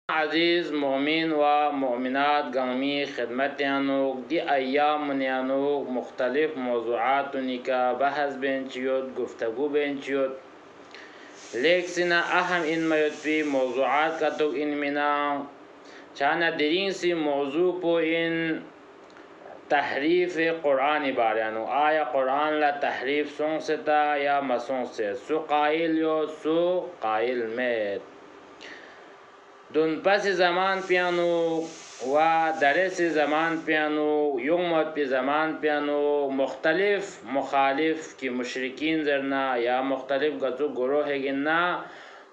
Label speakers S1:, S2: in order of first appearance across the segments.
S1: عزیز مومن و مؤمنات گامی خدمت یانوک دی ایام یانوک مختلف موضوعات کا بحث بینچیوت گفتگو بینچیوت لیکسنا اهم این میوت پی موضوعات کا تو این منا چانا درین سی موضوع پو این تحریف قرآن بارانو آیا قرآن لا تحریف سون ستا یا مسون سے سو قائل یو سو قائل میت دون پس زمان پیانو و درس زمان پیانو یومت پی زمان پیانو مختلف مخالف کی مشرکین زرنا یا مختلف گزو گروه گنا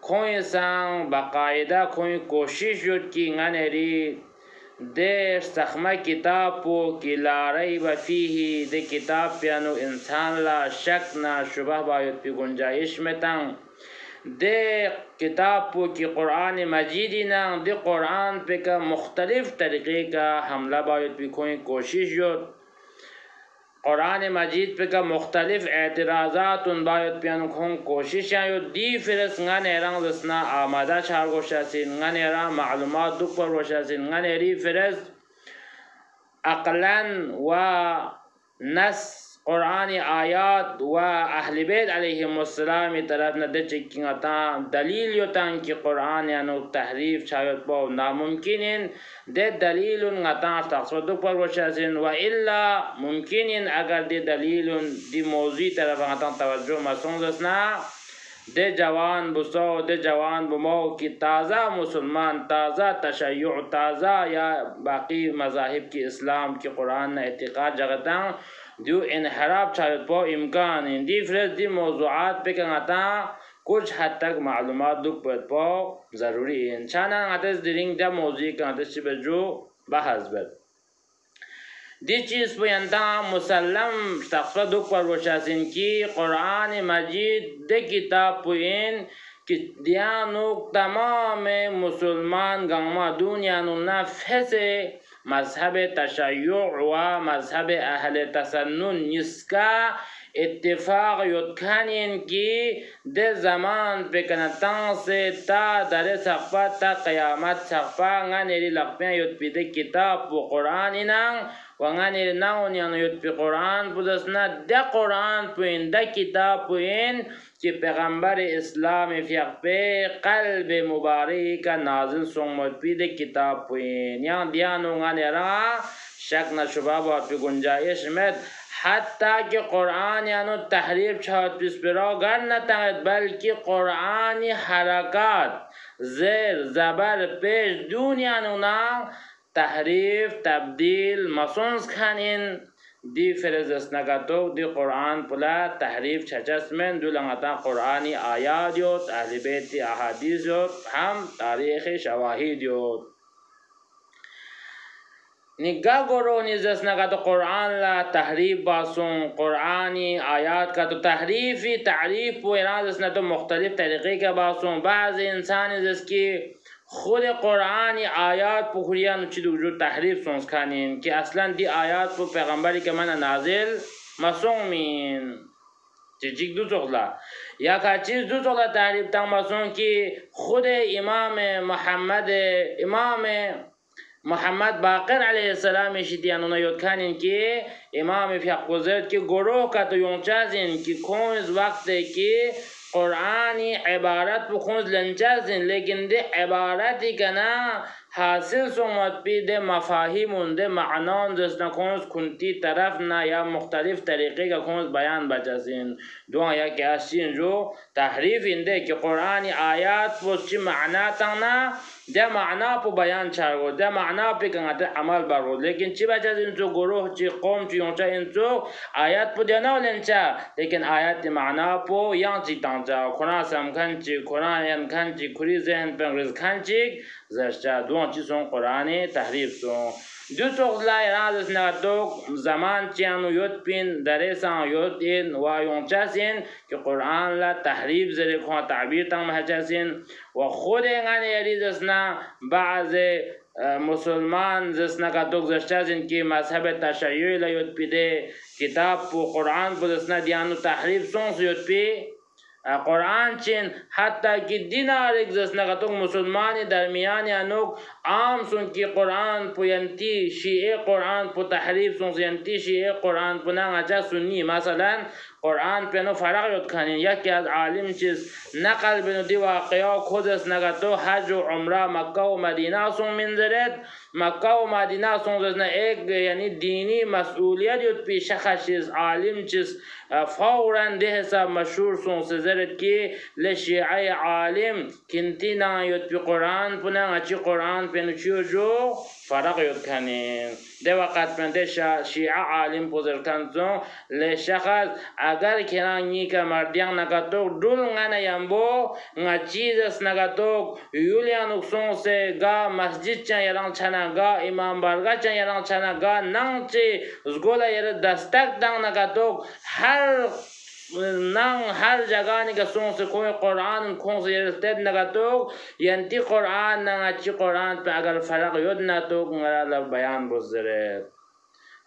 S1: کوئی سان باقاعدہ کوئی کوشش یوت کی غنری دے سخمہ کتاب پو کی لارئی بفیہی دے کتاب پیانو انسان لا شک نہ شبہ بایت پی گنجائش میں تنگ دے کتاب پو کی قرآن مجیدی نا دے قرآن پہ کا مختلف طریقے کا حملہ باید بھی کوئی کوشش یوت قرآن مجید پہ کا مختلف اعتراضات ان باید پیانو کھون کوشش یوت دی فرس نگن ایران دسنا آمادہ چار گوشاسین نگن ایران معلومات دک پر گوشاسین نگن ایری فرس اقلن و نس قرآن آیات و اہل بیت علیہم السلام طرف نہ دے چکینتا دلیل یوتان کی قرآن یانو تحریف چایت پو ناممکنین دے دلیل نگتا تقصد پر وشاسین و الا ممکنین اگر دے دلیل دی موضوع طرف نگتا توجہ مسون دسنا دے جوان بسو دے جوان بمو کی تازہ مسلمان تازہ تشیع تازہ یا باقی مذاہب کی اسلام کی قرآن نہ اعتقاد جگتا جو انحراف چاہت پو امکان دی فرز دی موضوعات پہ کنگتا کچھ حد تک معلومات دک پت پو ضروری ہے انشاءاللہ نگتس درنگ دا موضوع کنگتس چی بجو بحث بد دی چیز پہ انتا مسلم تقصد دک پر وشاسن کی قرآن مجید دے کتاب پوین کہ دیانوک تمام مسلمان گنگما دنیانو نفسے مذہب تشیع و مذہب اہل تسنن نسکا اتفاق یدکھانین کی دے زمان پہ کنتان سے تا در سقفہ تا قیامت سقفہ غنیری لقپیاں ید پی دے کتاب و قرآن انان و غنیری ناون یعنی ید پی قرآن پودسنا دے قرآن پوین دے کتاب پوین کہ پیغمبر اسلام فیق پہ قلب مبارک نازل سنمت پی دے کتاب پوین یہاں دیانو غنی را شک نہ شبہ بہت پی گنجائش مت حتیٰ کہ قرآن یعنی تحریف چھوت پیس پیرو گر نہ تنگت بلکہ قرآنی حرکات زیر زبر پیش دنیانو نا تحریف تبدیل مسونس کھانین دی فرزس نگتو دی قرآن پلا تحریف چھچس من دو لنگتا قرآنی آیات یوت اہل بیت احادیث یوت ہم تاریخ شواہد یوت نگاہ گرو نزدس نگا تو قرآن لا تحریف باسون قرآنی آیات کا تو تحریفی تعریف و ارادس نہ تو مختلف طریقے کا باسون بعض انسان جس کی خود قرآنی آیات پو خوریا نچید جو تحریف سونس کھانین کہ اصلا دی آیات پو پیغمبری کے من نازل مسومین چیچک دو سغلا یا کا چیز دو سغلا تحریف تاں مسون کی خود امام محمد باقر علیہ السلام شدیانونا یودکانین کی امام فی حقوزت کی گروہ کا تو یونچازین کی کونز وقت کی قرآنی عبارت پو کونز لنچازین لیکن دے عبارتی کنا حاصل سومت پی دے مفاہیمون دے معنان جسنا کونز کنتی طرف نا یا مختلف طریقے کا کونز بیان بچاسین دوان یا کیاسین جو تحریف اندے کہ قرآنی آیات پو چی معنی تانا دے معنی پو بیان چارگو دے معنی پی کنگا عمل برگو لیکن چی بچاسین چو گروہ چی قوم چی یونچا انچو آیات پو دینا لنچا لیکن آیات معنی پو یان چی تانچا کھنا سمکھن چی کھنا ینکھن چی کھری ذہن پنگرز کھن چی زرچا دوان چی سون قرآن تحریف سون دو سوغلا اراد اسنا دوک زمان چیانو یود پین دریسان یود این و یونچاسین کہ قرآن لا تحریف زرے کھوان تعبیر تنگ محچاسین و خود انگان یریز اسنا بعض مسلمان زسنا کا دوک زرچاسین کی مذہب تشیعی لا یود پی دے کتاب پو قرآن پو زسنا دیانو تحریف سون سے یود پی قرآن چین حتی که دین آرک زس نگاتوک مسلمان درمیان انوک عام سن کی قرآن پوینتی شیعه قرآن پو تحریف سن ینتی شیعه قرآن پو نانگا سنی مثلا قرآن پینو فرق یاد کنین یکی از عالم چیز نقل بینو دی واقعا خودس نگاتو حج و عمره مکه و مدینه سن منزرد مکه و مدینه سن زسنا ایک یعنی دینی مسئولیت یود پیش خشیز عالم چیز فورا ده حساب مشهور سن سزرد کی لشیعه عالم کنتی نا یود پی قرآن پنا اچی قرآن پینو چیو جو فرق یود کنین ده وقت پنده شیعه عالم بزرگتن زن لشخص اگر کرانی که مردیان نگاتوک دول ngana yambo nga Jesus nagatok Yulianuk songse ga masjid chan yarang chana ga imam barga chan yarang chana ga nang che zgola yere dastak dang nagatok har jagah ni ka songse koi Quran kongse yere sted nagatok yanti Quran nang achi Quran pe agar faraq yod natok ngara la bayan bozere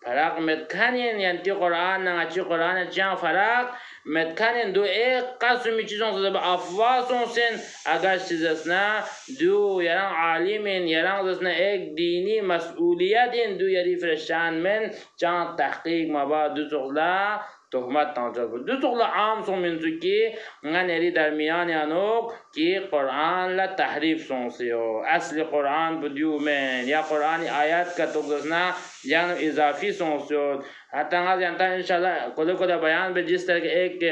S1: فرق متکنین یعنی قرآن نگاچی قرآن چیان فرق متکنین دو ایک قسمی چیزون سه به افواسون سن اگر چیزسنا دو یران عالمین یران زسنا ایک دینی مسئولیتین دو یری فرشان من چان تحقیق مبا دو سغلا تهمت تانجا بود دو سغلا عام سون منزو کی نری درمیان یانوک کی قرآن لا تحریف سون سیو اصل قرآن بدیو من یا قرآن آیات کا تغزنا یعنی اضافی سون سیو حتی نگاز یعنی انشاءاللہ کده بیان به جس طرح که ایک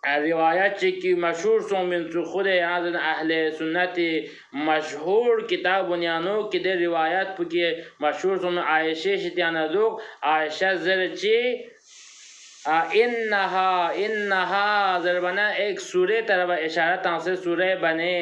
S1: روایت چی مشهور سون من خود یعنی اهل سنت مشهور کتاب بنیانو که ده روایت پکی مشهور سون عایشه شتیانه دوک عایشه زر چی انها ضربنا ایک سورہ طرف اشارت سے سورہ بنے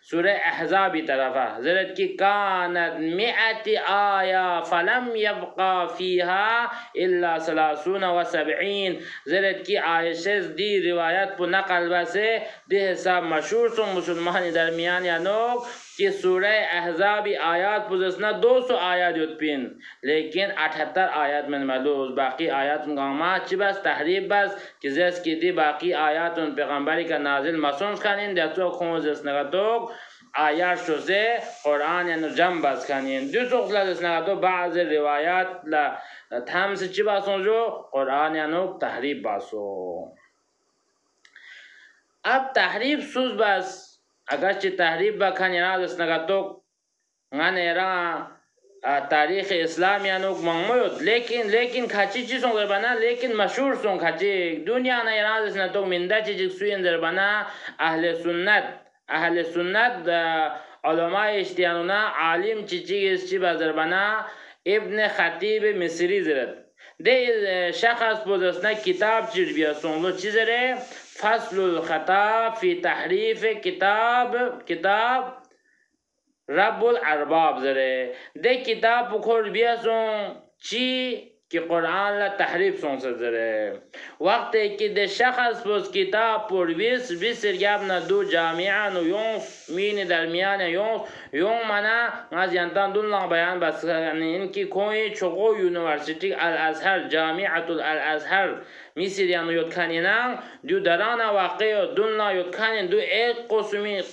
S1: سورہ احزابی طرف ضرورت کی کانت مئت آیا فلم یبقى فیها الا 30 و 70 ضرورت کی عائشہ دی روایت پر نقل بسے ده حساب مشہور سن مسلمان درمیان یا نوک کہ سورہ احزابی آیات پوزسنا 200 آیات یوتپین لیکن 78 آیات من ملوز باقی آیات گامات چی بس تحریب بس کہ زیس کی دی باقی آیات ان پیغمبری کا نازل مسونس کنین دیتو خون زیس نگتوک آیات شوزے قرآن یعنی جمع بس کنین دو سوخلا زیس نگتو بعض روایات تھم سے چی باسون جو قرآن یعنی تحریب باسو اب تحریب سوز بس اگرچه تحریب بکن یعنی دست نگاتوک ngane yara tarikh islam yanuk mangmoyot lekin khachi chi song zerbana lekin mashhur song khachi dunya na yara desna tok minda chi jik suyen zerbana ahle sunnat ulama ishtiyanuna alim chi chi bazerbana ibn khatib misri zeret de shakhs bodasna kitab chir biya songlo chizere فصل الخطاب في تحریف کتاب رب الارباب زره ده کتاب بخور بیاسون چی که قرآن لا تحریف سون زره وقتی که ده شخص بس کتاب پر بیس سرگاب نا دو جامعه نو یون مین درمیان یون منا از ینتان دون لان بیان بس این که کوی چوغو یونیورسیتی الازهر جامعه الازهر میسیری انو یاد کنینم دو دران واقعی دنیا یاد کنین دو ایک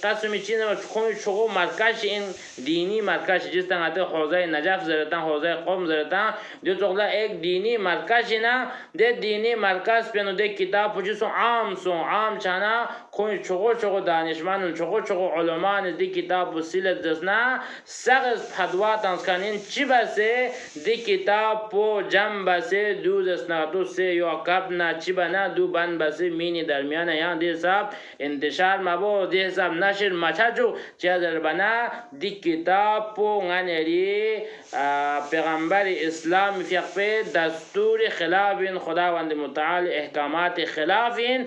S1: قسمی چیزی و کوی چوغو مرکز این دینی مرکز جستن حتی حوزه نجف زرتن حوزه قوم زرتن دو چوغلا ایک دینی مرکز نه ده دینی مرکز پینو ده کتاب پوچیسون عام چانا کوی چوغو دانشمند چوغو علمان ده کتاب وسیله دسنا سغز پدواتانس کنین چی بسه ده کتاب پو جمع بسه دو دسنا دو سه یا کب na chiba na du ban basi mini darmiana yan de sab intishar mabo de sab nashir machachu chadar bana di kitab po nganeri پیغمبر اسلام فقه دستور خلافین خداوند متعال احکامات خلافین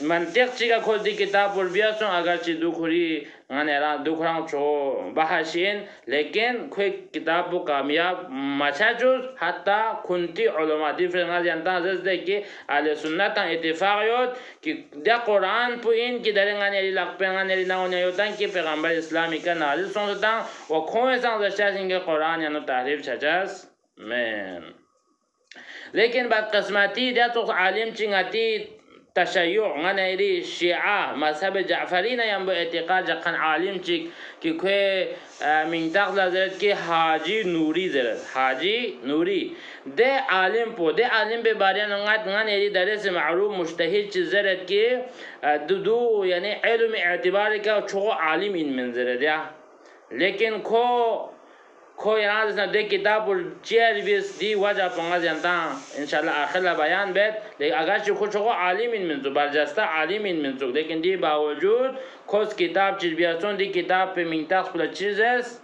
S1: منطق چیکا خود دی کتاب پر بیاسون اگر چی دکوری غنیران دکوران چو بحشین لیکن کوئی کتاب کو کامیاب مچا جوز حتی کنتی علماء دی فرنگاز یانتان زده که اهل سنت اتفاق یود که ده قرآن پو این که در غنیری لق پیغنیری ناونی یودن که پیغمبر اسلامی که نازل سونستان و کوئی سان زشتاز اینکه قرآن یانو تحریف چچاز من لیکن بعد قسمتی ده تو عالم چنگاتی تشیع غنیری شیعه مذهب جعفری نیم با اعتقاد جقن عالم چی که کوئی منطق لازرد که حاجی نوری زرد حاجی نوری ده عالم پو ده عالم به باریان غنیری درس معروف مجتهد چی زرد که دو یعنی علم اعتباری که چو عالم این من زرد یا لیکن کو یاد نه د کتاب چیر بیس دی وجه پنگا جانتا انشاءالله آخر بیان بید لیکن اگر چی خود چگو عالم این منزو برجسته عالم این منزو لیکن دی باوجود کوس کتاب چیز بیاسون دی کتاب پی منطق پلا چیز است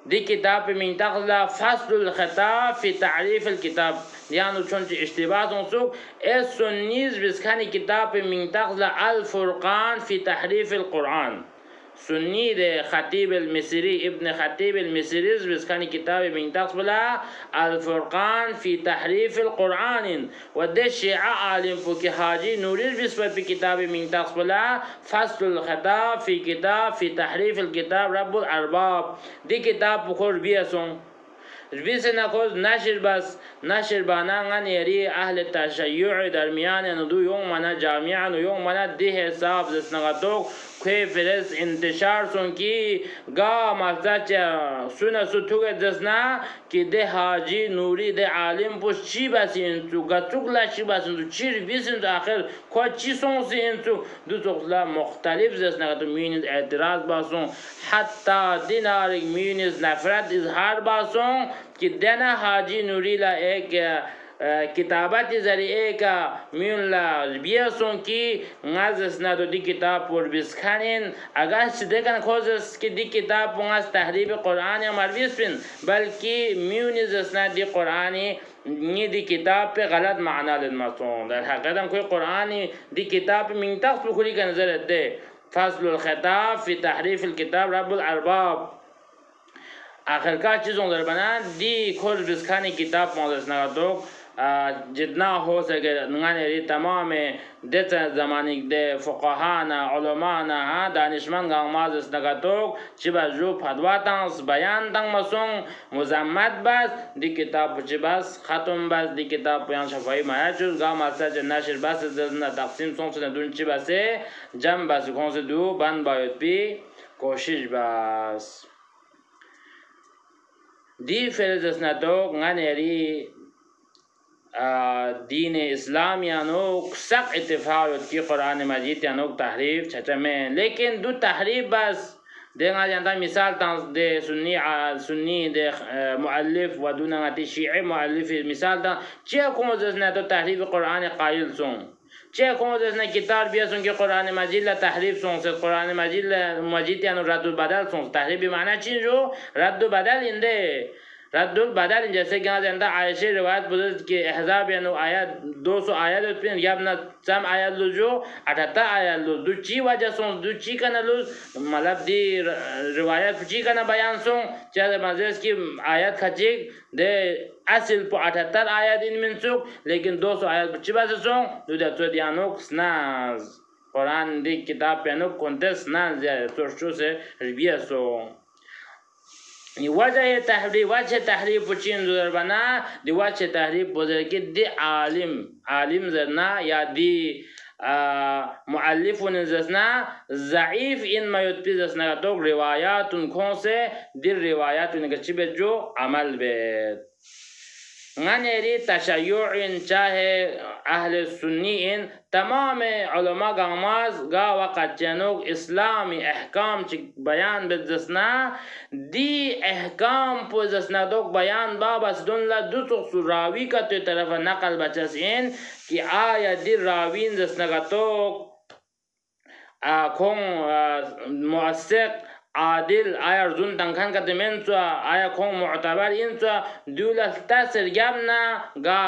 S1: دی کتاب پی منطق لا فصل الخطاب فی تعریف الكتاب یعنی چون چی اشتباه اونسوک اس سنیز بسکانی کتاب پی منطق لا الفرقان فی تحریف القرآن سنی ده خطیب المصری ابن خطیب المصری بسکانی کتاب منطق بلا الفرقان فی تحریف القرآن و ده شیعه عالم فوکی حاجی نوری بسپر پی کتاب منطق بلا فصل الخطاب فی کتاب فی تحریف الكتاب رب الارباب دی کتاب بخور بیاسون بیس نکوز نشر بس نشر بانان یری اهل تشیع درمیان ندو یوم منا جامعه و یوم منا ده حساب زسنگاتوک که فرس انتشار سون کی گا مزدچ سونا سوتوگ دسنا که ده حاجی نوری ده عالم پوش چی بسین تو گتوک لا چی بسین تو چی بیسین تو آخر کو چی سون سین تو دو توکلا مختلف زسنگاتو مینز اعتراض باسون حتی دینارک مینز نفرت اظهار باسون که دنا حاجی نوری لا ایک کتابت ذریعه کا میون لا بیاسون کی غاز ندو دی کتاب پر بسخانین اگر سیده کن خوزس که دی کتاب پونگاز تحریب قرآن یا مرویس پین بلکه میونی زسنا دی قرآنی نی دی کتاب پہ غلط معنی لدماسون در حقیقت ہم کوئی قرآنی دی کتاب پہ منطق پہ کھلی کا نظر دے فصل الخطاب فی تحریف الكتاب رب الارباب آخرکار چیزوں در بنا دی کھوز بسخانی کتاب پونگاز نگاتوک جتنا ہو سکے نغانیری تمام دیت زمانی دے فقہانا علمانا دانشمند غاماز اسنگاتوک چبا جو فتوا تانس بیان تانگ مسون مزمت بس دی کتاب چی بس ختم بس دی کتاب پیان شفایی مایا چوز گام اصلا چه نشر بس زدنا تقسیم سون سے دون چی بسے جم بس کون سے دو بند باید پی کوشش بس دی فرز اسنگاتوک نغانیری دین اسلام یانوک سخت اتفاق کی قرآن مجید یانوک تحریف چچا میں لیکن دو تحریف بس دینا جانتا مثال تانس دے سنی دے مؤلف و دون غاتی شیعی مؤلف مثال تانس چیہ کومز نے تو تحریف قرآن قائل سون چیہ کومز نے کتاب بیاسون کہ قرآن مجید لا تحریف سون سے قرآن مجید یانو رد و بدل سون تحریف بمعنی چیز جو رد و بدل اندے رد البدل جیسے کہ زندہ عائشہ روایت بزرگ کہ احزاب یعنی آیات 200 آیات پھر یا اپنا سم آیات لو جو 78 آیات لو دو چی وجہ سون دو چی کا نہ لو مطلب دی روایت چی کا نہ بیان سون چاہے مزیز کی آیات کھچے دے اصل پو 78 آیات ان من سوک لیکن 200 آیات چی بس سون دو دے تو دیانوک سناز قرآن دی کتاب پینوک کنتے سناز تو سے ربیہ سون وجه تحریف پچین زر بنا دی وجه تحریف بزرگی دی عالم زرنا یا دی مؤلفون زسنا ضعیف ان میوت پی زسنا تو روایات کون سے دی روایات ان کے چبے جو عمل بید غنیری تشیع چاہے اہل سنی تمام علماء گاماز گا وقت جنوک اسلامی احکام چی بیان بدسنا دی احکام پو زسنا دوک بیان بابس دن لا دو تخصو راوی کا تو طرف نقل بچس این کہ آیا دی راوین زسنا توک کون موثق عادل آیا رزون تنخان کت منسو آیا کون معتبر اینسو دولت تاثر گمنا گا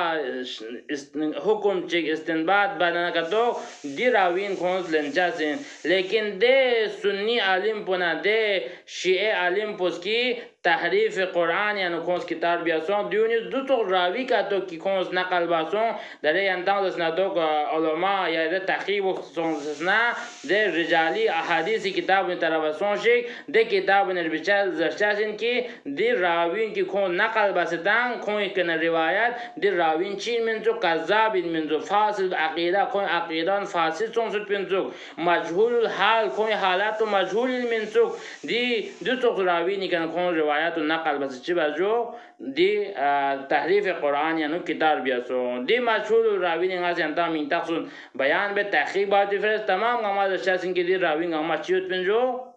S1: حکم چک استنباط بدنا کتو دی راوین کونس لنچاسین لیکن ده سنی عالم پنا ده شیعه عالم پس کی تحریف قرآن یعنی کونس کتاب بیاسون دیونیز دو تو راوی کتو کی کونس نقل باسون داره ینتان دسنا تو علماء یا ده تحقیب و سنسنا ده رجالی احادیثی کتاب نترابسون شک ده کتاب نربیچال زرشاسین کی دی راوین کی کون نقل بستان کون کن روایت دی راوین چین منزو کذاب منزو فاسد عقیده کون عقیدان فاسد سنسد منزو مجهول الحال کون حالات مجهول منزو دی دو تو راوینی کن کون روایت و نقل بس چی بجو دی تحریف قرآن یعنی کتاب بیاسون دی مجهول راوینی غاز انتا من تقصون بیان به تحقیق باید فرست تمام غماز شاسین کی دی راوین غماز چیوت منزو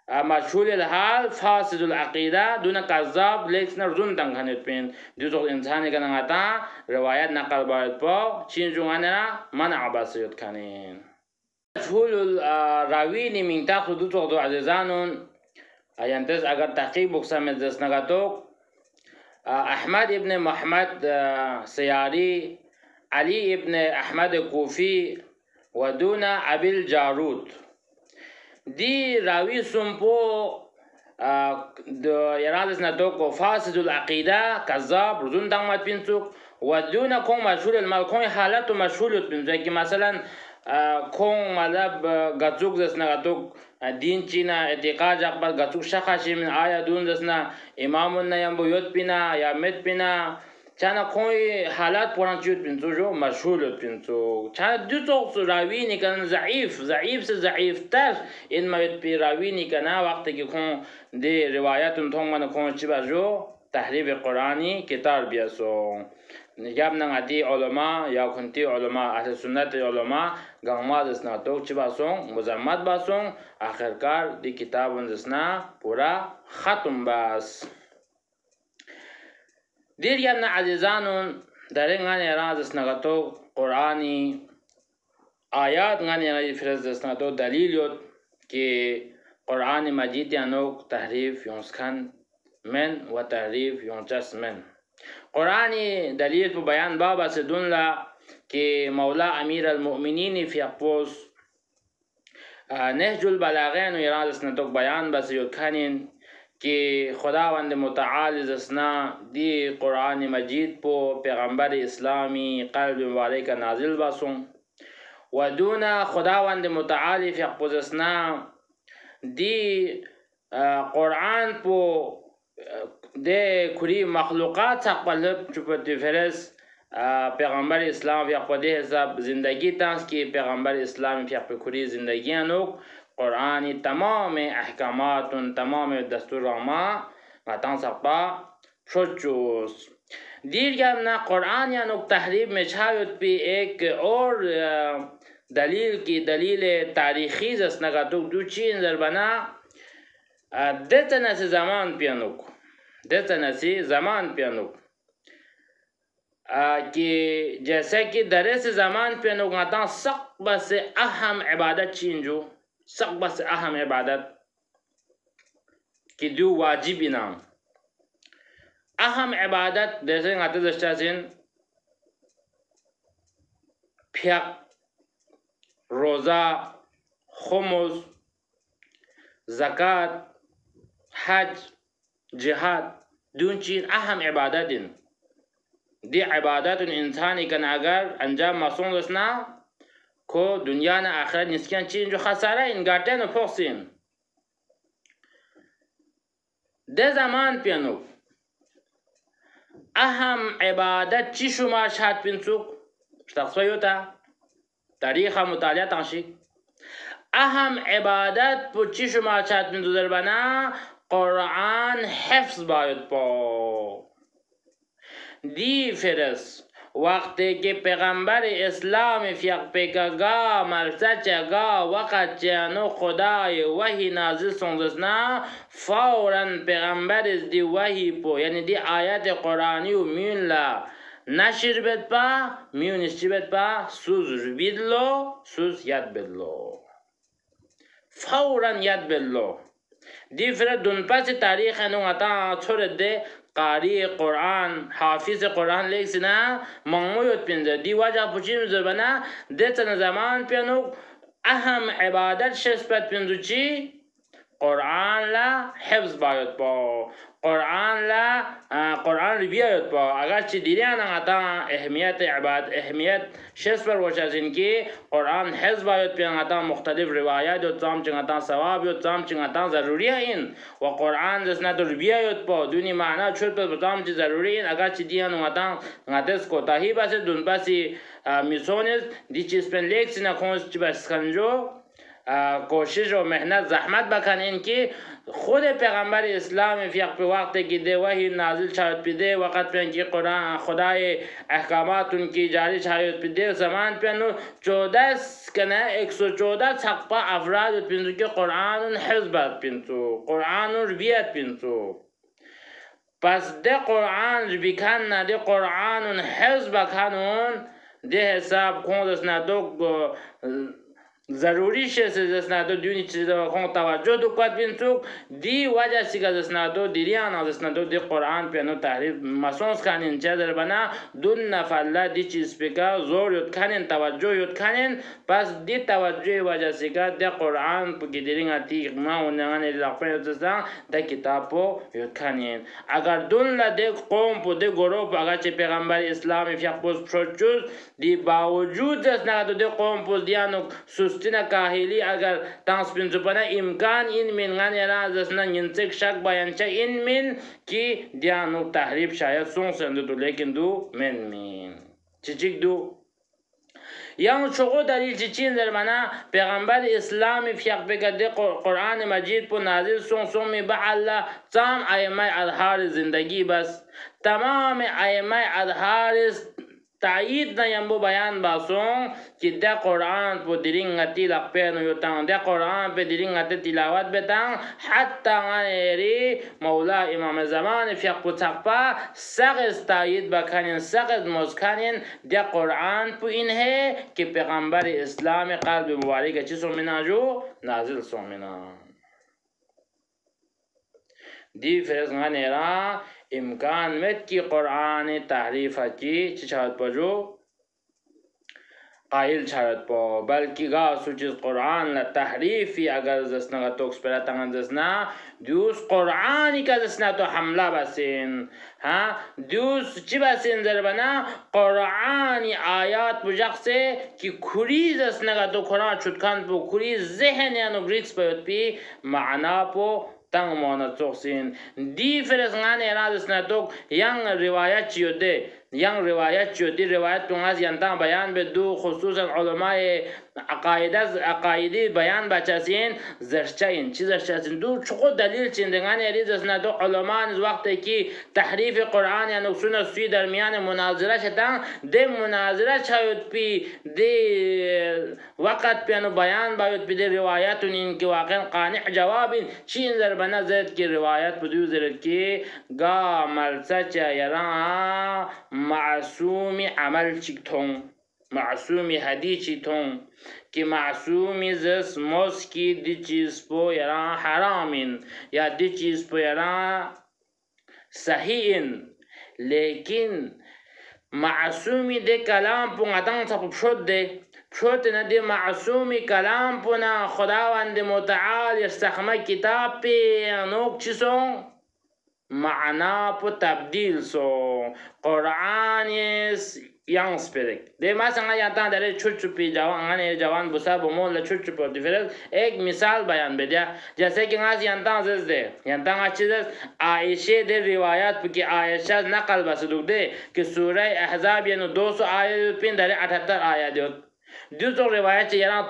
S1: مجهول الحال فاسد العقیده دون کذاب لیکن رزون تنگانت پین دوزو انسانی که نگاتا روایت نقل باید پا چین جوانه منع باسیت کنین مجهول الراوینی من تاخد دوزو دو عزیزانون ینتز اگر تحقیق بکسم دست نگاتو احمد ابن محمد سیاری علی ابن احمد کوفی و دون ابل جارود دی راوی سنپو یرادس ندوکو فاسد العقیده کذاب رزون دامت پینسوک و دون کون مشهول المال کون حالت و مشهول پینسوک که مثلا کون مذهب گاتوک دسنا گاتوک دین چینا اعتقاد جاقبت گاتوک شخاشی من آیا دون دسنا امامون نیم بویوت پینا یا مت پینا چانا کوئی حالات پوران چیوت پینسو جو مشهول پینسو چانا دو تو راوی نکن ضعیف سے ضعیف تر ان موید پی راوی نکنا وقت کی کون دی روایت انتون من کون چی جو تحریف قرآنی کتاب بیاسو نجاب نغاتی علماء یا کنتی علماء اهل سنت علماء گاماد اسنا توک چی باسون مزمت باسون آخرکار دی کتاب اسنا پورا ختم باس دیر یمنا عزیزانون در غانی راز نگاتو قرآنی آیات غانی فرز نگاتو دلیلیوت که قرآن مجید یانو تحریف یونسکن من و تحریف یونچس من قرآنی دلیل په بیان بابا سدون لا که مولا امیر المؤمنین فی اقفوس نهج البلاغین و ایراز نتوک بیان بس یوکنین که خداوند متعال زسنا دی قرآن مجید پو پیغمبر اسلامی قلب مبارک نازل باسون و دون خداوند متعال فی اقفوزسنا دی قرآن پو دی کری مخلوقات سقبلب چوپتی فرس پیغمبر اسلام فی اقفوده حساب زندگی تانس که پیغمبر اسلام فی اقفوده زندگی انوک قرآنی تمام احکامات تمام دستور ما غتان سقبا شوچوس دیر گمنا قرآن یا نک تحریب میں چھاوت پی ایک اور دلیل کی دلیل تاریخی زس نگاتو دو چین زربنا دتنا سے زمان پیانوک دتنا سے زمان پیانوک کہ جیسے کہ درس زمان پیانوک غتان سقبا سے اہم عبادت چین جو سقبا سے اہم عبادت کی دو واجب نام اہم عبادت جیسے غاتے دشتا سن پھیق روزہ خمس زکاة حج جہاد دون چین اہم عبادت دی عبادت انسانی کن اگر انجام مصون رسنا کو دنیا نا آخرت نسکن چین جو خساره این گاٹن و پخسین ده زمان پیانو اهم عبادت چی شما شاد پینسوک تقصیو تا تاریخ مطالعه تانشی اهم عبادت پو چی شما شاد پینسو در بنا قرآن حفظ باید پا دی فرس وقتی که پیغمبر اسلام فیق پیگا مرسا چگا وقت چانو خدای وحی نازل سنزسنا فورا پیغمبر از دی وحی پو یعنی دی آیت قرآنی و میون لا نشر بد پا میونش چی بد پا سوز بدلو سوز ید بدلو فورا ید بدلو دی فرد دون پس تاریخ انو اتا چور ده قاری قرآن حافظ قرآن لیک سنا مغمویت پینزه دی وجه پوچیم زبنا ده چن زمان پینو اهم عبادت شسپت پینزو چی؟ قرآن لا حفظ باید با قرآن رو بیاید با اگر چی دیریان اتا اهمیت اهمیت شس پر وچه که قرآن حفظ باید پیان اتا مختلف روایات و تام چنگ اتا ثواب و تام چنگ اتا ضروری این و قرآن جسنا تو بیاید با دونی معنی چود پر تام چی ضروری این اگر چی دیان اتا نتس کوتاهی بس دون پسی میسونز دی چیز پن لیکس نکونس چی بس کنجو کوشش و محنت زحمت بکنین که خود پیغمبر اسلام فی یک وقت که ده وحی نازل شاید پیده وقت پین که قرآن خدای احکامات ان کی جاری شاید پیده زمان پینو 114 سقفا افراد پینو که قرآن حفظ پینو قرآن ربیت پینو پس ده قرآن ربیکن نه ده قرآن حفظ بکنون ده حساب کندس نه دو ضروری شست زسنادو دونی چیز خون توجه دو کات بینتوک دی وجه سیگا زسنادو دیریان زسنادو دی قرآن پیانو تحریف مسونس کنین چه در بنا دون نفله دی چیز پیکا زور یود کنین توجه یود کنین پس دی توجه وجه سیگا دی قرآن پکی دیرین اتی ما ونگان لقفین زستان دی کتاب پو یود کنین اگر دون لدی قوم پو دی گروه اگر چه پیغمبر اسلامی فیق پوز پروچوز دی باوجود زسنادو دی قوم پوز دیانو سستینا کاهلی اگر تانس پنجوپنا امکان این من غن یرا زسنا نینسک شک بیانچه این من کی دیانو تحریف شاید سون سندو تو لیکن دو من چیچیک دو یعنی چقو دلیل چیچین در منا پیغمبر اسلامی فیق بگده قرآن مجید پو نازل سون می به الله تمام ائمه اظهار زندگی بس تمام ائمه اظهار تایید نیم بیان باسون که ده قرآن پو دیرینگتی لقپین یوتان ده قرآن پو دیرینگتی تلاوت بتان حتی غنیری مولا امام زمان فیق پو تقپا سغز تایید بکنین سغز مزکنین ده قرآن پو این ہے که پیغمبر اسلام قلب مبارک چی سومنا جو نازل سومنا دی فرز غنیرا امکان مت کی قرآن تحریف کی چشاد پجو قائل چارت پا بلکہ گا سوچز قرآن لا تحریفی اگر زسنا گا توکس پر تنگن زسنا دوس قرآنی کا زسنا تو حملہ بسین ها دوس چی بسین زربنا قرآنی آیات بجاق سے کی کھری زسنا گا تو قرآن چودکان پو کھری ذہن یانو گریکس پیوت پی معنا پو تنگ مونا توکسین دی فرسنگان ارادس نتوک ینگ روایت چیوده ینگ روایت چیودی روایت تونگاز ینتان بیان به دو خصوصا علماء عقایدی بیان بچاسین زرچین چی زرچاسین دو چقو دلیل چندگان اریدس نتو علماء از وقتی که تحریف قرآن یا نقصون سوی درمیان مناظره شدن ده مناظره چاید پی ده وقت پیانو بیان باید پی ده روایتون این که واقعا قانع جوابین چی انظر بنظرت که روایت بدو زرد که گا ملسا چا یران معصومی عمل چکتون معصومی حدی چیتون که معصومی زس موسکی دی چیز پو یران حرامین یا دی چیز پو یران صحیحین لیکن معصومی ده کلام پو غدان تا پشد ده پشد نه معصومی کلام پو نه خداوند متعال یستخمه کتاب پی نوک چیسون معنا پو تبدیل سو قرآن یانس پیرک ده مثلا یانتان داره چوچوپی جوان بسا بمون لچوچوپی دیفرنس ایک مثال بیان بده جیسے کہ غاز یانتان زز ده یانتان اچھی زز عائشہ ده روایات پکی عائشہ نقل بسدوک ده کہ سورہ احزاب یعنی 200 آیت پین داره 78 آیت دیوت 200 روایت چه یران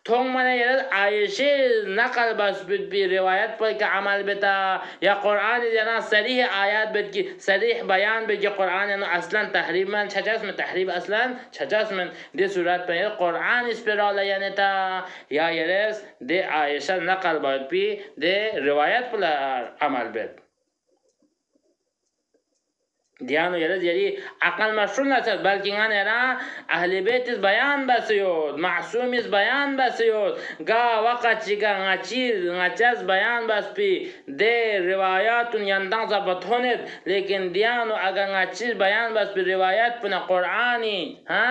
S1: تون مانا یرد عائشہ نقل بس بی روایت پر که عمل بتا یا قرآن یعنی صریح آیات بید که صریح بیان بید که قرآن یعنی اصلا تحریف من چچاس من تحریف اصلا چچاس من دی صورت پر یرد قرآن اس پر رالا یعنی تا یا یرس دی عائشہ نقل بید بی دی روایت پر عمل بید دیانو یرز یری عقل مشروع نسد بلکه ngane ra ahli beit is bayan basiyod ma'sum is bayan basiyod ga waqat chiga ngachaz bayan baspi de riwayatun yandan zabathonet lekin diano aga ngachir bayan baspi riwayat puna qur'ani ha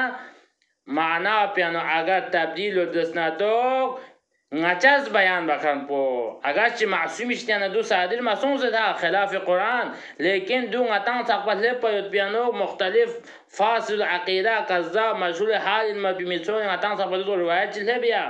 S1: maana piano aga tabdil و desnatok ngachaz bayan bakan po agarchi ma'sumish tiana du sadir masum zeda khilaf Quran lekin du ngatan saqbat le payot piano mukhtalif fasil aqida kaza majhul hal ma bimison ngatan saqbat du riwayat le biya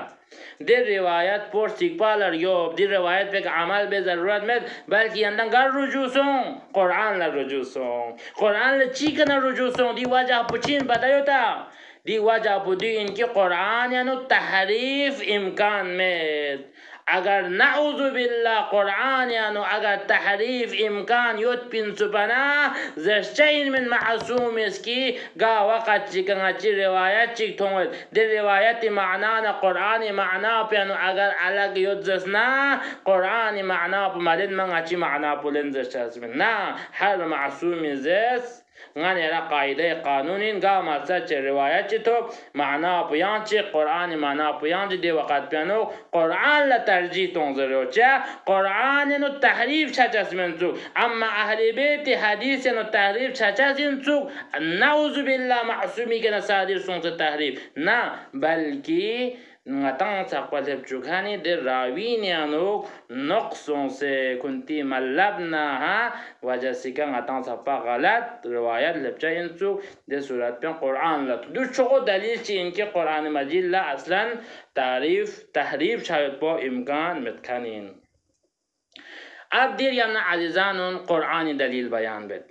S1: در روایت پر استقبال یوب در روایت به عمل به ضرورت مد بلکه یندن گر رجوع سون قرآن ل رجوع سون قرآن ل چی کنه رجوع سون دی وجه پچین بدایوتا دی وجه بودی اینکه قرآن یعنی تحریف امکان مد اگر نعوذ بالله قرآن یعنی اگر تحریف امکان یوت پین سپنا زشتین من معصوم است که گا وقت چیکن چی روایت چیک تونید در روایت معنا قرآن معنا پیانو اگر الگ یوت زسنا قرآن معنا پمالین من چی معنا پولن زشت نه هر معصوم this ngane ra qaide qanunin ga masa che riwayat che to maana puyan che Quran maana puyan de waqat piano Quran la tarjih ton zero cha Quran no tahrif cha jasmen zu amma ahli bait hadith no tahrif cha jasin zu na'udhu billah ma'sumi kana sadir son tahrif na balki ngatan saqwaleb chukani de rawini anuk نقصوں سے کنتی ملبنا ها وجہ سکا ngatan sapa غلط روایت لبچا انسو de صورت پہ قرآن لط دو چقو دلیل چی انکه قرآن مجید لا اصلا تحریف شاید با امکان متکنین اب دیر یمنا عزیزانون قرآن دلیل بیان بید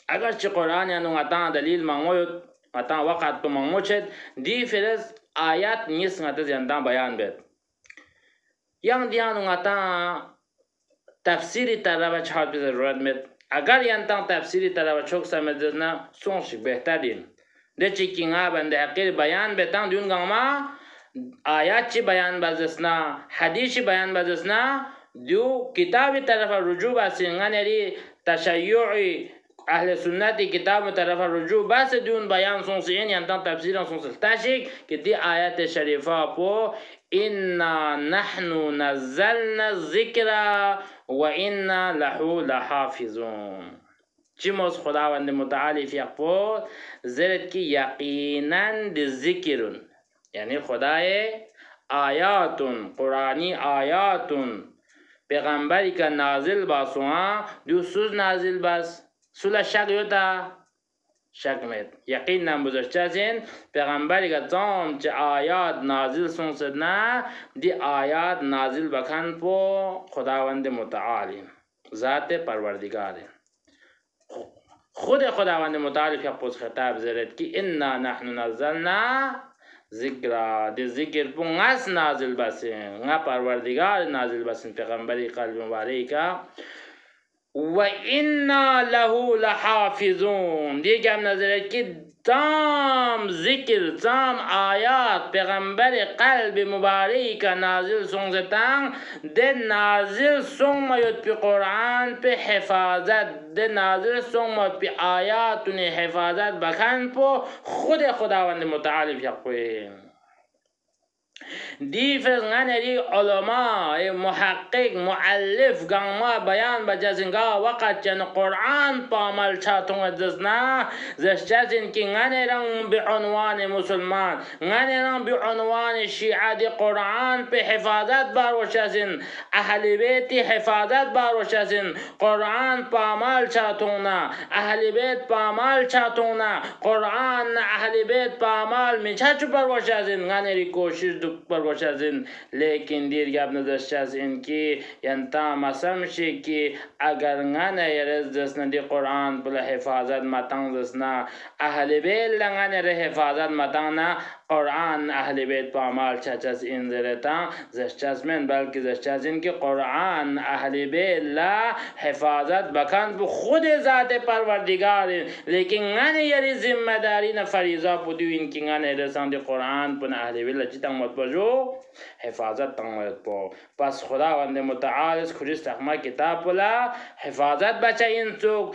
S1: اگر چی قرآن یعنی ngatan دلیل مانگوید ngatan وقت تو مانگو چید دی فرز آیات نیست ngatan زیندان بیان بید yang dia ngata tafsiri tarawa chhat be zarurat met agar yang tang tafsiri tarawa chok samajna song shik behtarin de chikinga bande aqil bayan betang dun gama ayat chi bayan bazasna hadith chi bayan bazasna du kitabi tarafa ruju basingan eri tashayyu'i اهل سنتی کتاب طرف رجوع بس دون بیان سون سے یعنی انتان تفسیر سون سے تاشک کہ دی آیت شریفہ پو انا نحن نزلنا الذکر و انا له لحافظون چیموز خداوند متعالی فی پو زرد کی یقینا دی ذکرون یعنی خدای آیاتون قرآنی آیاتون پیغمبری کا نازل باسوان دو سوز نازل باس سولا شک یوتا شک مید یقین نم بزرچه سین پیغمبری که تام چه آیات نازل سون سدنا دی آیات نازل بکن پو خداوند متعالی ذات پروردگار خود خداوند متعالی که پوز خطاب زرد کی انا نحن نزلنا ذکر دی ذکر پو ناس نازل بسین نا پروردگار نازل بسین پیغمبری قلب مبارکا وَإِنَّا لَهُ لَحَافِظُونَ دیگه هم نظره که تام ذکر تام آیات پیغمبر قلب مبارک نازل سونزتان ده نازل سونمایت پی قرآن پی حفاظت ده نازل سونمایت پی آیاتون حفاظت بکن پو خود خداوند متعالی فیقوی دی فرزنگانی علماء محقق معلف گاما بیان بجازنگا وقت جن قرآن پامل چاتون دزنا زشتازن که غنی رنگ بعنوان مسلمان غنی رنگ بعنوان شیعه دی قرآن په حفاظت باروشازن اهل بیت حفاظت باروشازن قرآن پامل چاتونا اهل بیت پامل چاتونا قرآن اهل بیت پامل میچاچو باروشازن غنی ری کوشش باروشازن لیکن دیر گپ نداشتازن که ینتا مسمشه که اگر غنی یرز دسن دی قرآن بلا حفاظت متن دسنا اهل بیت لغنی ری حفاظت متن قرآن اهل بیت پامال چاچاس این زرتا زشتاس من بلکه زشتاس این که قرآن اهل بیت لا حفاظت بکن بو خود ذات پروردگار لیکن غنی یری ذمہ داری نہ فریضہ پودیو این که غنی رسان دی قرآن پن اهل بیت لچی تنگ مت بجو حفاظت تنگ مت پو پس خداوند متعال خریست احما کتاب بلا حفاظت بچه این سوک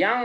S1: yang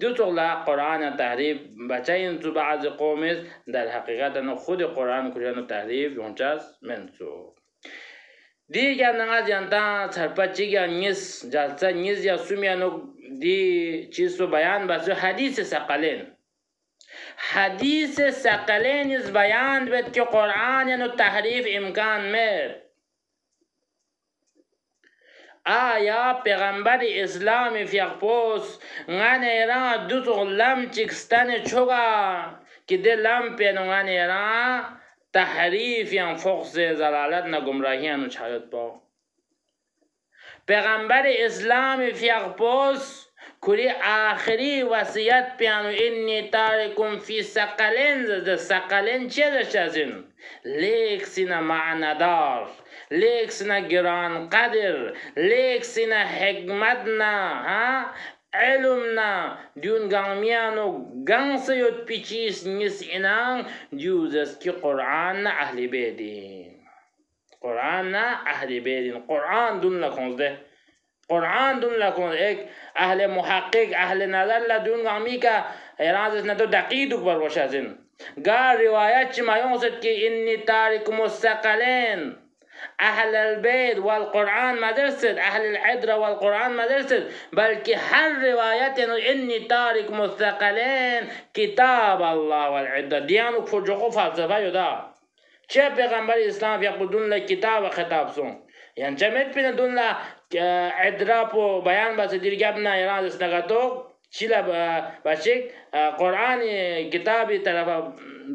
S1: دوتولا قرآن تحریف بچه تو بعض قومز در حقیقت خود قرآن کلیان تحریف یونچاس منسو دیگر نگاه جانتا سرپچی یا نیس جالسا نیس یا سومیانو دی چیز رو بیان بسو حدیث ثقلین از بیان بید که قرآن یعنی تحریف امکان مید آیا پیغمبر اسلام فیقپوس غنی را دوتو لم چکستن چوگا که ده لم پینو غنی را تحریف یا فقص زلالت نا گمراهی انو چایت با پیغمبر اسلام فیقپوس کلی آخری وصیت پیانو انی تارکم فی سقلین چه داشتازین لیک سینا معنادار لیک سینا گران قدر لیک سینا حکمتنا علمنا دیون گامیانو گان سیوت پیچیس نیس اینان دیوزس کی قرآن نا اهلی بیدین قرآن دون لکنزده قرآن دون لکن ایک اهل محقق اهل نظر لدون گامی کا ایرانزش ندو دقیق بر وشازن گار روایت چی مایون ست که انی تارک مستقلین اهل البيت والقرآن مدرسة اهل العدرة والقرآن مدرسة بلکه هر روایت انی تارک مستقلین کتاب الله والعدة دیانو کفجقو فلسفه یدا چه پیغمبر اسلام یقودون لکتاب خطاب سون یعنی چمت پینه دون عدرا پو بیان بس دیگر بنا ایران اسنگاتو چیلا بچک قرآن کتابی طرف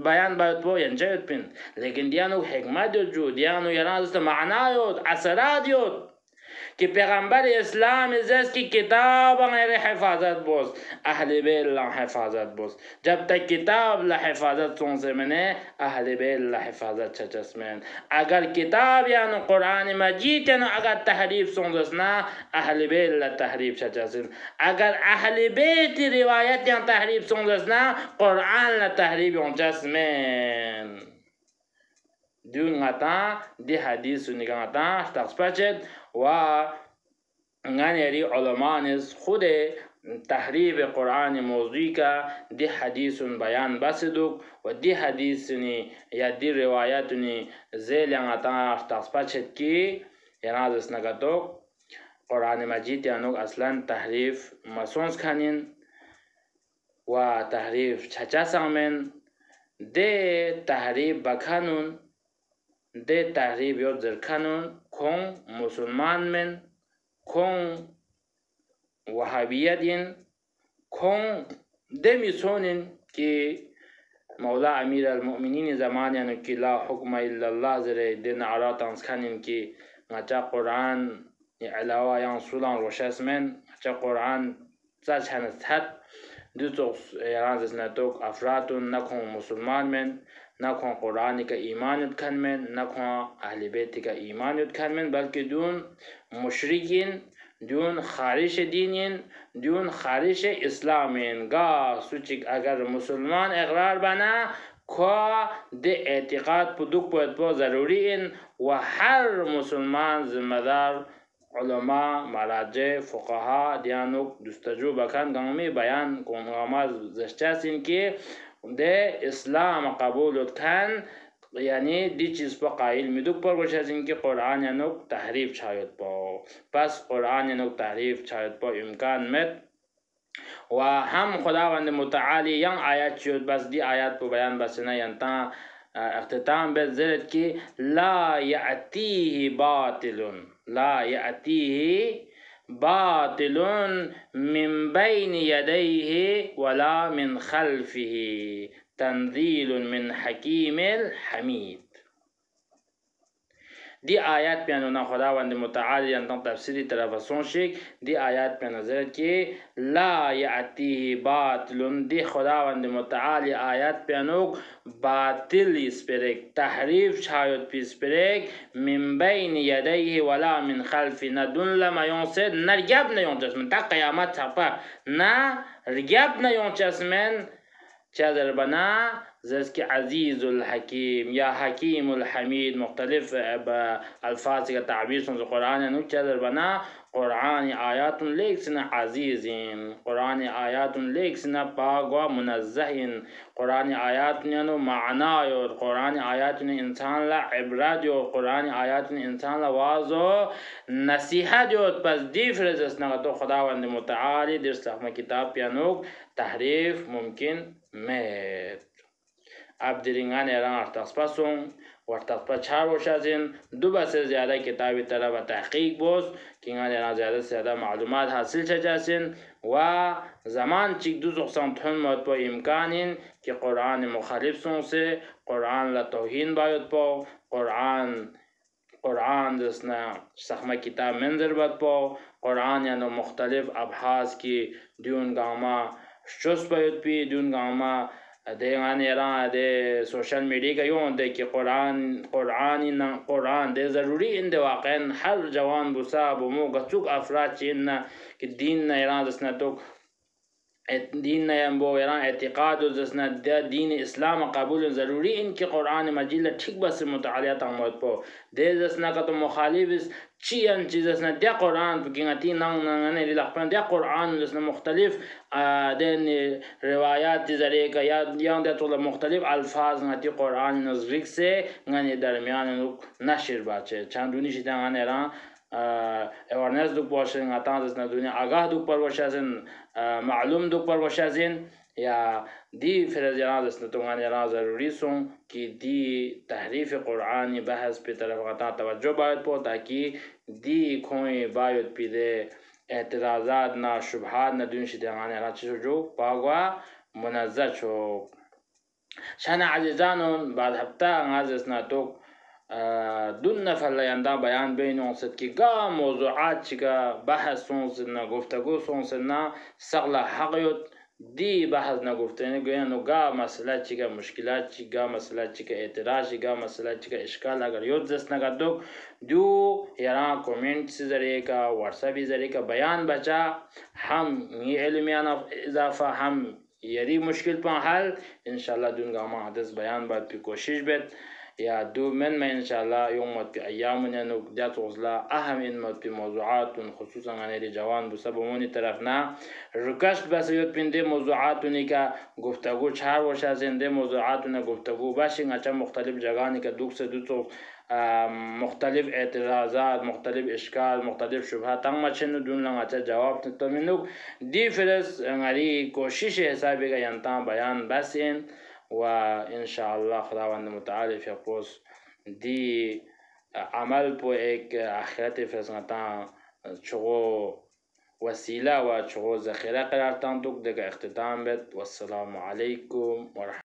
S1: بیان باید پو یعنی چه پین لیکن دیانو حکمت جو دیانو ایران است معنایود اثرات یود که پیغمبر اسلام ازاست که کتاب غیر حفاظت بوز اهل بیت لا حفاظت بوز جب تک کتاب لا حفاظت سونسه منه اهل بیت لا حفاظت چچسمن اگر کتاب یعنی قرآن مجید یعنی اگر تحریف سونسنا اهل بیت لا تحریف چچسن اگر اهل بیت روایت یعنی تحریف سونسنا قرآن لا تحریف چچسمن دیون غتا دی حدیث نگاه غتا تقصپچت و غنیری علماء نیز خود تحریف قرآن موضوعی کا دی حدیث بیان بسدوک و دی حدیث نی یا دی روایت نی زیل غتا تقصپچت کی ینازس نگاتوک قرآن مجید یانوک اصلا تحریف مسونس کنین و تحریف چچا سامن دی تحریف بکنون ده تحریف یاد زرکنون کن مسلمان من کن وهابیت کن ده میسونن که مولا امیر المؤمنین زمان یعنی که لا حکم الا الله زره ده نعرات انسکنن که نچا قرآن علاوه یان سولان روشس من نچا قرآن زج هنست حد دو تو ایران نتوک افراتون نکن مسلمان من نکن قرآن کا ایمان کن من نکن اهل بیت کا ایمان کن من بلکه دون مشرکین دون خارج دینین دون خارج اسلامین گا سوچک اگر مسلمان اقرار بنا که ده اعتقاد پدوک باید با ضروری این و هر مسلمان ذمدار علماء مراجع فقها دیانوک دستجو بکن گامی بیان کنگاما زشتاسین که ده اسلام قبول کن یعنی دی چیز پا قائل میدوک پر باشه از اینکه قرآن یانوک تحریف چاید پا پس قرآن یانوک تحریف چاید پا امکان مد و هم خداوند متعالی یان آیات شد بس دی آیات پا بیان بس نه ینتا اختتام به زرد کی لا یأتیه باطل، لا یأتیه باطل من بین یدیه ولا من خلفه تنزیل من حکیم حمید. دی آیات پیانونا خداوند متعال یانتان تفسیری طرف سونشک دی آیات پی نظر که لا یأتیه باطل، دی خداوند متعال آیات پیانوک باطل اسپرک تحریف شاید پیسپرک من بین یدیه ولا من خلفی ندون لما یونسد نرگب نیونچسمن تا قیامت چپا نا رگب نیونچسمن چادر بنا زس که عزیز الحکیم یا حکیم الحمید مختلف الفاظ کا تعبیر سن قرآن نو چادر بنا قرآن آیات لیکسن عزیزین، قرآن آیات لیکسن پاک و منزهین، قرآن آیات نو معنا یو، قرآن آیات انسان لا عبرت یو، قرآن آیات انسان لا واعظ و نصیحت یو. پس دی فرزس نگتو خداوند متعالی در سخم کتاب پیانوک تحریف ممکن مید. اب درینگان ایران ارتقصپاسون و ارتقصپا چار وشازین دو بس زیاده کتابی طرف و تحقیق بوز که اینگان ایران زیاده زیاده معلومات حاصل چجاسین و زمان چیک دو زخصان تون موت پا امکانین که قرآن مخالف سون سے قرآن لتوهین باید پا قرآن دسنا سخمه کتاب منظر بد پا قرآن یعنی مختلف ابحاث کی دیون گاما شست باید پی دیون گاما دیگان ایران دے سوشل میڈیا کا یوں دے کہ قرآن دے ضروری ان دے واقعا ہر جوان بسا بمو گچوک افراد چین کہ دین ایران دسنا تو دین بو ایران اعتقاد و دسنا دین اسلام قبول ضروری ان کہ قرآن مجید ٹھیک بس مطالعات موت پو دے دسنا کا تو مخالف چی ان چیز دسنا دے قرآن بگنتی نان نے لقپن دے قرآن دسنا مختلف دین روایات ذریعے کا یا دے تو مختلف الفاظ نتی قرآن نزدیک سے غنی درمیان نشر باچے چاندونی شیدان غن ایران اورنس دوک باشن اتان دسنا دنیا آگاه دوک پر باشن معلوم دوک پر باشن یا دی فرز ایران دسنا تو غن ایران ضروری سون کہ دی تحریف قرآنی بحث پی طرف غطا توجہ باید پو تاکہ دی کوئی باید پی دے اعتراضات نہ شبہات نہ دون شیدان ایران چیزو جو پاگوا منزد شو. شان عزیزانون بعد هفته غازسنا تو دون نفر لیندان بیان بینون ست که گا موضوعات چیکا بحث سونسنا گفتگو سونسنا سغلا حقیت دی بحث نگفتنی گوینو گا مسئله چیکا مشکلات چی گا مسئله چیکا اعتراض چی گا مسئله چیکا اشکال اگر یود دست نگردو دو یران کومنٹ سی ذریعے کا واتساپی ذریعے کا بیان بچا ہم یہ علمیان اضافہ ہم یری مشکل پا حل انشاءاللہ دون گاما حدث بیان بعد پی کوشش بیت یا دو من انشاءاللہ یوم مد پی ایامون یعنی دیت غزلا اهم این مد پی موضوعات خصوصا غنیری جوان بسبمونی طرفنا رکشت بس یود پین دی موضوعاتونی کا گفتگو چهار وشا زنده موضوعاتون گفتگو باشین اچھا مختلف جگانی کا دوک سے دو مختلف اعتراضات مختلف اشکال مختلف شبهات تنگ مچن دون لنگ اچھا جواب تو منو دی فرس غری کوشش حسابی کا ینتان بیان بسین و انشاءاللہ خداوند متعالی فیقوس دی عمل پو ایک آخرت فرسنتان چغو وسیلہ و چغو ذخیرہ قرار تان دوک دیگه اختتام بید. والسلام علیکم ورحمت